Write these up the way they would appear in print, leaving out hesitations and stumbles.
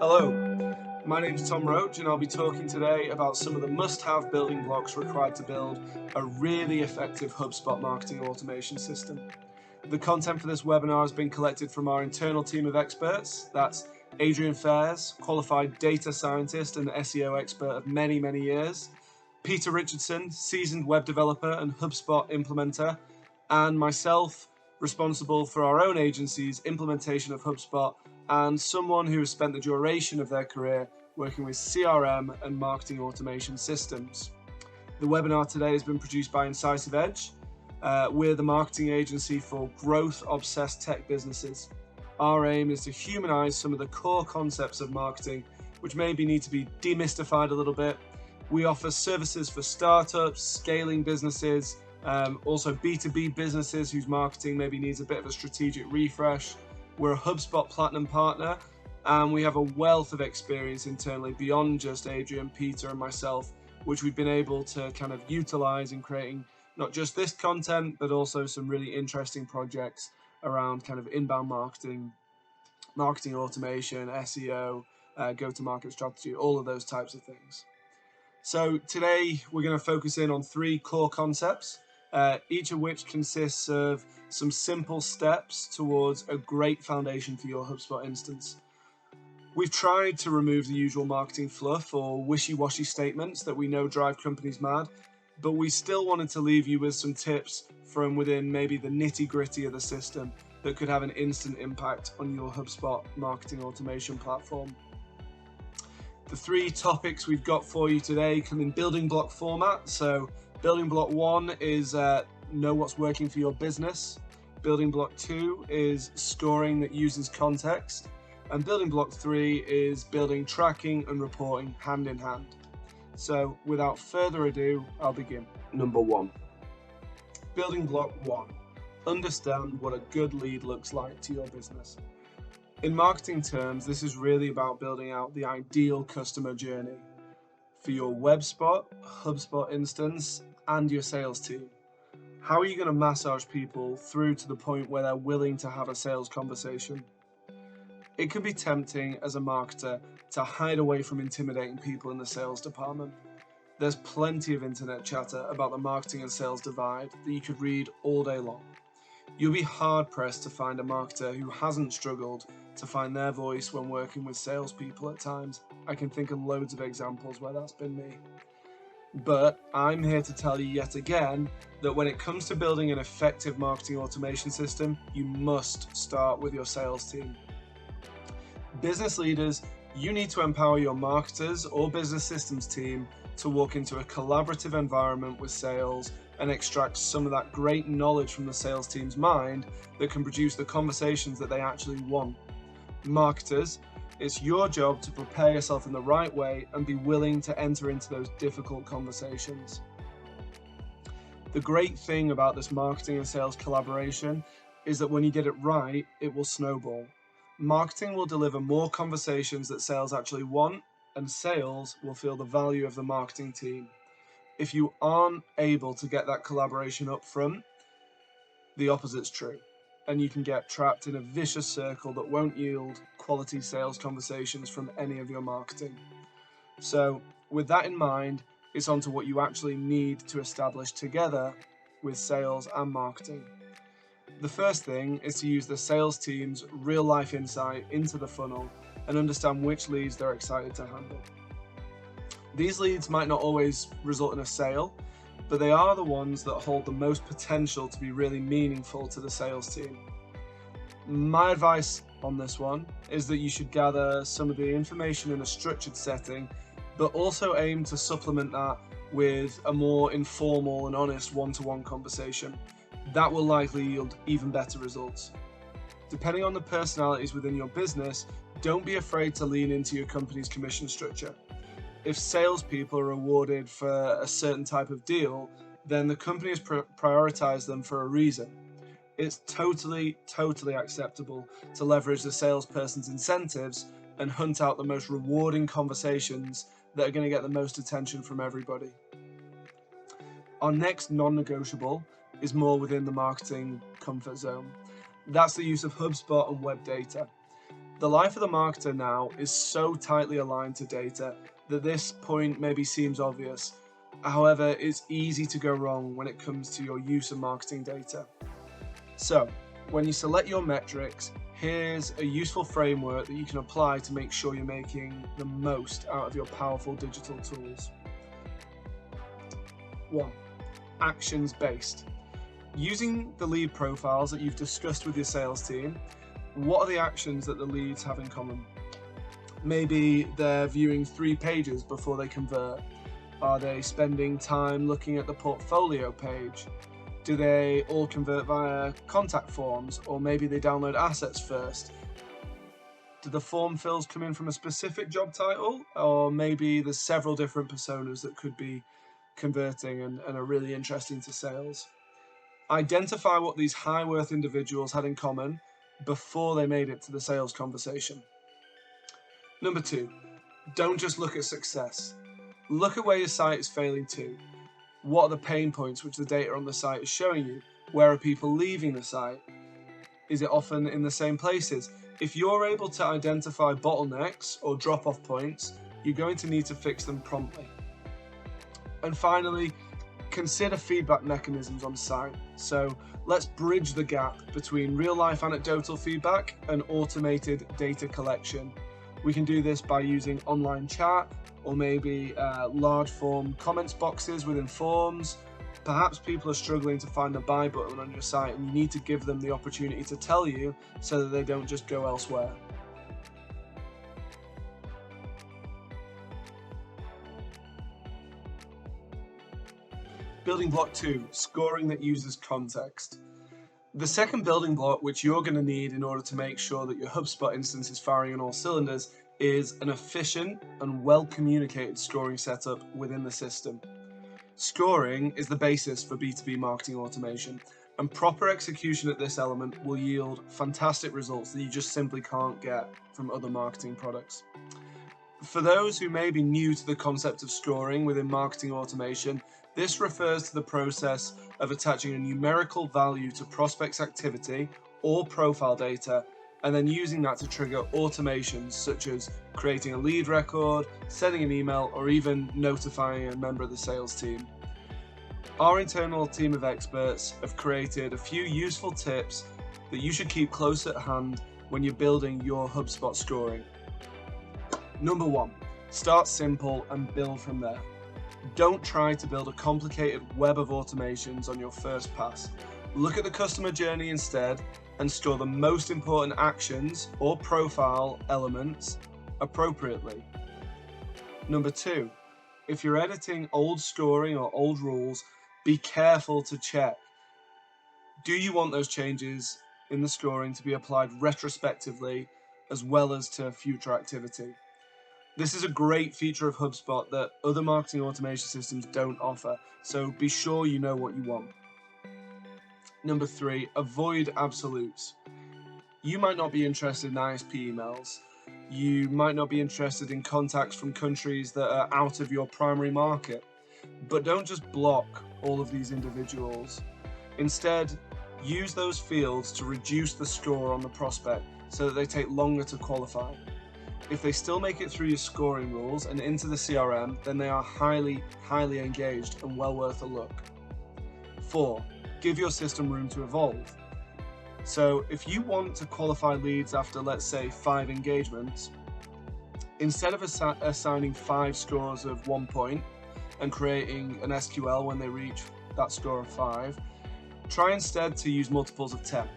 Hello, my name is Tom Roach and I'll be talking today about some of the must-have building blocks required to build a really effective HubSpot marketing automation system. The content for this webinar has been collected from our internal team of experts. That's Adrian Fairs, qualified data scientist and SEO expert of many years, Peter Richardson, seasoned web developer and HubSpot implementer, and myself, responsible for our own agency's implementation of HubSpot, and someone who has spent the duration of their career working with CRM and marketing automation systems. The webinar today has been produced by Incisive Edge. We're the marketing agency for growth-obsessed tech businesses. Our aim is to humanize some of the core concepts of marketing, which maybe need to be demystified a little bit. We offer services for startups, scaling businesses, also B2B businesses whose marketing maybe needs a bit of a strategic refresh. We're a HubSpot Platinum partner, and we have a wealth of experience internally beyond just Adrian, Peter, and myself, which we've been able to kind of utilize in creating not just this content, but also some really interesting projects around kind of inbound marketing, marketing automation, SEO, go-to-market strategy, all of those types of things. So today we're going to focus in on three core concepts, each of which consists of some simple steps towards a great foundation for your HubSpot instance. We've tried to remove the usual marketing fluff or wishy-washy statements that we know drive companies mad, but we still wanted to leave you with some tips from within maybe the nitty-gritty of the system that could have an instant impact on your HubSpot marketing automation platform. The three topics we've got for you today come in building block format. So building block 1 is know what's working for your business. Building block 2 is scoring that uses context. And building block 3 is building tracking and reporting hand in hand. So without further ado, I'll begin. Number 1. Building block 1. Understand what a good lead looks like to your business. In marketing terms, this is really about building out the ideal customer journey for your WebSpot, HubSpot instance, and your sales team. How are you going to massage people through to the point where they're willing to have a sales conversation? It can be tempting as a marketer to hide away from intimidating people in the sales department. There's plenty of internet chatter about the marketing and sales divide that you could read all day long. You'll be hard-pressed to find a marketer who hasn't struggled to find their voice when working with salespeople at times. I can think of loads of examples where that's been me. But I'm here to tell you yet again that when it comes to building an effective marketing automation system, you must start with your sales team. Business leaders, you need to empower your marketers or business systems team to walk into a collaborative environment with sales and extract some of that great knowledge from the sales team's mind that can produce the conversations that they actually want. Marketers, it's your job to prepare yourself in the right way and be willing to enter into those difficult conversations. The great thing about this marketing and sales collaboration is that when you get it right, it will snowball. Marketing will deliver more conversations that sales actually want, and sales will feel the value of the marketing team. If you aren't able to get that collaboration up front, the opposite's true, and you can get trapped in a vicious circle that won't yield quality sales conversations from any of your marketing. So with that in mind, it's on to what you actually need to establish together with sales and marketing. The first thing is to use the sales team's real-life insight into the funnel and understand which leads they're excited to handle. These leads might not always result in a sale, but they are the ones that hold the most potential to be really meaningful to the sales team. My advice on this one is that you should gather some of the information in a structured setting, but also aim to supplement that with a more informal and honest one-to-one conversation. That will likely yield even better results. Depending on the personalities within your business, don't be afraid to lean into your company's commission structure. If salespeople are awarded for a certain type of deal, then the company has prioritized them for a reason. It's totally acceptable to leverage the salesperson's incentives and hunt out the most rewarding conversations that are going to get the most attention from everybody. Our next non-negotiable is more within the marketing comfort zone. That's the use of HubSpot and web data. The life of the marketer now is so tightly aligned to data that this point maybe seems obvious. However, it's easy to go wrong when it comes to your use of marketing data. So, when you select your metrics, here's a useful framework that you can apply to make sure you're making the most out of your powerful digital tools. 1. Actions-based. Using the lead profiles that you've discussed with your sales team, what are the actions that the leads have in common? Maybe they're viewing 3 pages before they convert. Are they spending time looking at the portfolio page? Do they all convert via contact forms, or maybe they download assets first? Do the form fills come in from a specific job title, or maybe there's several different personas that could be converting and are really interesting to sales? Identify what these high worth individuals had in common before they made it to the sales conversation. Number 2, don't just look at success. Look at where your site is failing too. What are the pain points which the data on the site is showing you? Where are people leaving the site? Is it often in the same places? If you're able to identify bottlenecks or drop-off points, you're going to need to fix them promptly. And finally, consider feedback mechanisms on site. So let's bridge the gap between real-life anecdotal feedback and automated data collection. We can do this by using online chat, or maybe large form comments boxes within forms. Perhaps people are struggling to find the buy button on your site and you need to give them the opportunity to tell you so that they don't just go elsewhere. Building block 2, scoring that uses context. The second building block which you're going to need in order to make sure that your HubSpot instance is firing on all cylinders is an efficient and well-communicated scoring setup within the system. Scoring is the basis for B2B marketing automation, and proper execution at this element will yield fantastic results that you just simply can't get from other marketing products. For those who may be new to the concept of scoring within marketing automation, this refers to the process of attaching a numerical value to prospects' activity or profile data, and then using that to trigger automations such as creating a lead record, sending an email, or even notifying a member of the sales team. Our internal team of experts have created a few useful tips that you should keep close at hand when you're building your HubSpot scoring. Number 1, start simple and build from there. Don't try to build a complicated web of automations on your first pass. Look at the customer journey instead and store the most important actions or profile elements appropriately. Number 2, if you're editing old scoring or old rules, be careful to check. Do you want those changes in the scoring to be applied retrospectively as well as to future activity? This is a great feature of HubSpot that other marketing automation systems don't offer, so be sure you know what you want. Number 3, avoid absolutes. You might not be interested in ISP emails. You might not be interested in contacts from countries that are out of your primary market. But don't just block all of these individuals. Instead, use those fields to reduce the score on the prospect so that they take longer to qualify. If they still make it through your scoring rules and into the CRM, then they are highly engaged and well worth a look. 4, give your system room to evolve. So if you want to qualify leads after, let's say, 5 engagements, instead of assigning 5 scores of 1 point and creating an SQL when they reach that score of 5, try instead to use multiples of 10.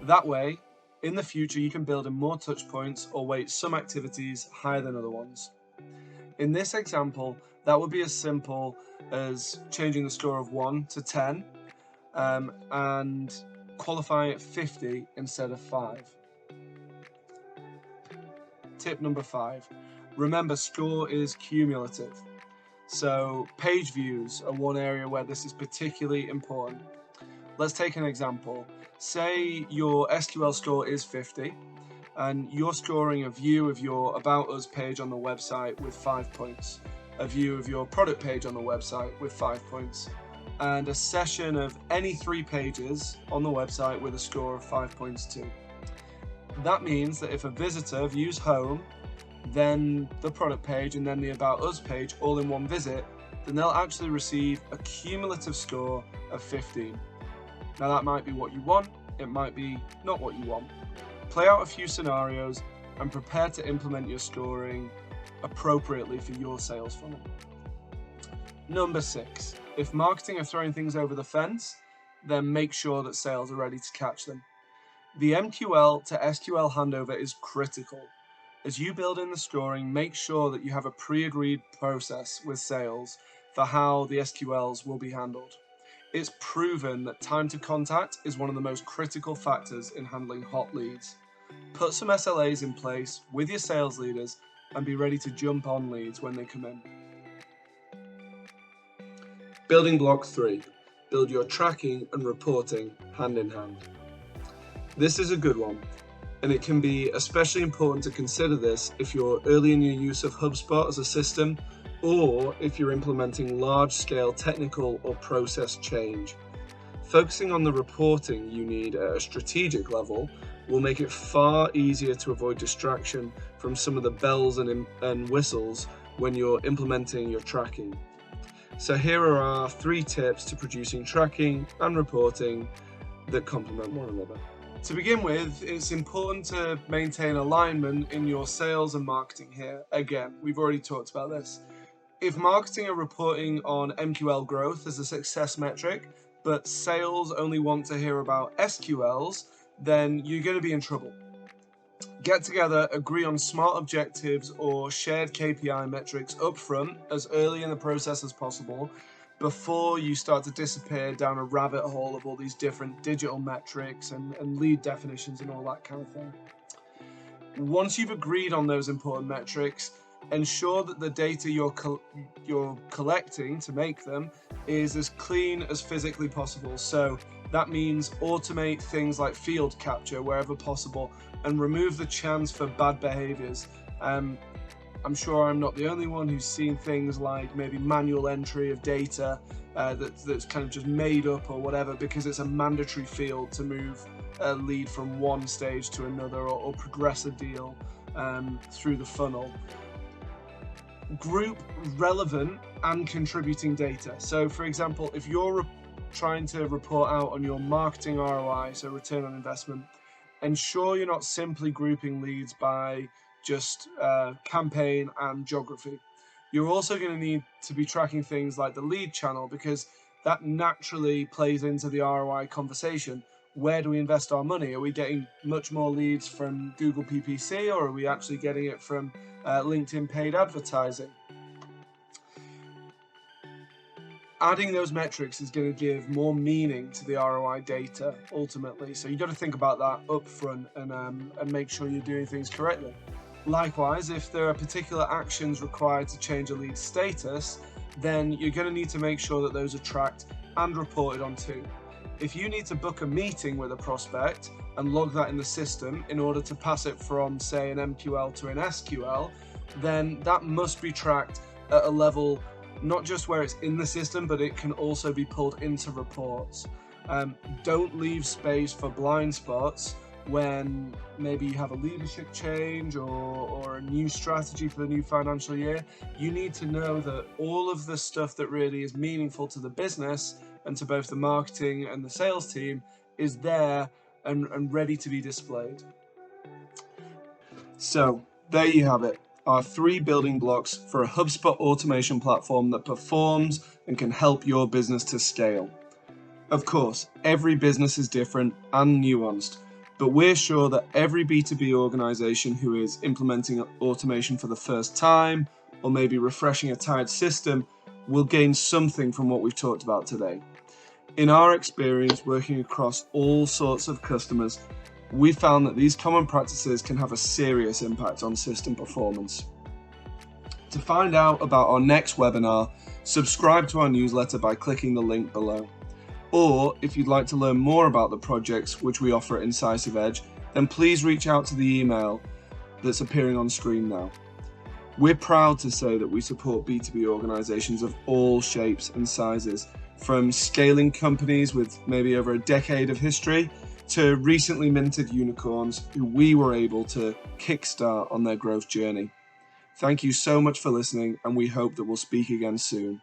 That way, in the future, you can build in more touch points or weight some activities higher than other ones. In this example, that would be as simple as changing the score of 1 to 10 and qualifying at 50 instead of 5. Tip number 5, remember score is cumulative. So page views are one area where this is particularly important. Let's take an example. Say your SQL score is 50 and you're scoring a view of your About Us page on the website with 5 points, a view of your product page on the website with 5 points, and a session of any 3 pages on the website with a score of 5 points too. That means that if a visitor views home, then the product page, and then the About Us page all in one visit, then they'll actually receive a cumulative score of 15. Now that might be what you want, it might be not what you want. Play out a few scenarios and prepare to implement your scoring appropriately for your sales funnel. Number 6, if marketing are throwing things over the fence, then make sure that sales are ready to catch them. The MQL to SQL handover is critical. As you build in the scoring, make sure that you have a pre-agreed process with sales for how the SQLs will be handled. It's proven that time to contact is one of the most critical factors in handling hot leads. Put some SLAs in place with your sales leaders and be ready to jump on leads when they come in. Building block 3, build your tracking and reporting hand in hand. This is a good one, and it can be especially important to consider this if you're early in your use of HubSpot as a system, or if you're implementing large-scale technical or process change. Focusing on the reporting you need at a strategic level will make it far easier to avoid distraction from some of the bells and whistles when you're implementing your tracking. So here are our 3 tips to producing tracking and reporting that complement one another. To begin with, it's important to maintain alignment in your sales and marketing here. Again, we've already talked about this. If marketing are reporting on MQL growth as a success metric, but sales only want to hear about SQLs, then you're going to be in trouble. Get together, agree on smart objectives or shared KPI metrics up front as early in the process as possible before you start to disappear down a rabbit hole of all these different digital metrics and lead definitions and all that kind of thing. Once you've agreed on those important metrics, ensure that the data you're collecting to make them is as clean as physically possible. So that means automate things like field capture wherever possible and remove the chance for bad behaviors. I'm sure I'm not the only one who's seen things like maybe manual entry of data that's kind of just made up or whatever because it's a mandatory field to move a lead from one stage to another or progress a deal through the funnel. Group relevant and contributing data. So for example, if you're trying to report out on your marketing ROI, so return on investment, ensure you're not simply grouping leads by just campaign and geography. You're also going to need to be tracking things like the lead channel because that naturally plays into the ROI conversation. Where do we invest our money? Are we getting much more leads from Google PPC or are we actually getting it from LinkedIn paid advertising? Adding those metrics is going to give more meaning to the ROI data ultimately. So you've got to think about that up front and make sure you're doing things correctly. Likewise, if there are particular actions required to change a lead status, then you're going to need to make sure that those are tracked and reported on too. If you need to book a meeting with a prospect and log that in the system in order to pass it from, say, an MQL to an SQL, then that must be tracked at a level not just where it's in the system, but it can also be pulled into reports. Don't leave space for blind spots when maybe you have a leadership change or a new strategy for the new financial year. You need to know that all of the stuff that really is meaningful to the business and to both the marketing and the sales team is there and ready to be displayed. So there you have it, our 3 building blocks for a HubSpot automation platform that performs and can help your business to scale. Of course, every business is different and nuanced, but we're sure that every B2B organization who is implementing automation for the first time or maybe refreshing a tired system will gain something from what we've talked about today. In our experience working across all sorts of customers, we found that these common practices can have a serious impact on system performance. To find out about our next webinar, subscribe to our newsletter by clicking the link below. Or if you'd like to learn more about the projects which we offer at Incisive Edge, then please reach out to the email that's appearing on screen now. We're proud to say that we support B2B organizations of all shapes and sizes, from scaling companies with maybe over a decade of history to recently minted unicorns who we were able to kickstart on their growth journey. Thank you so much for listening, and we hope that we'll speak again soon.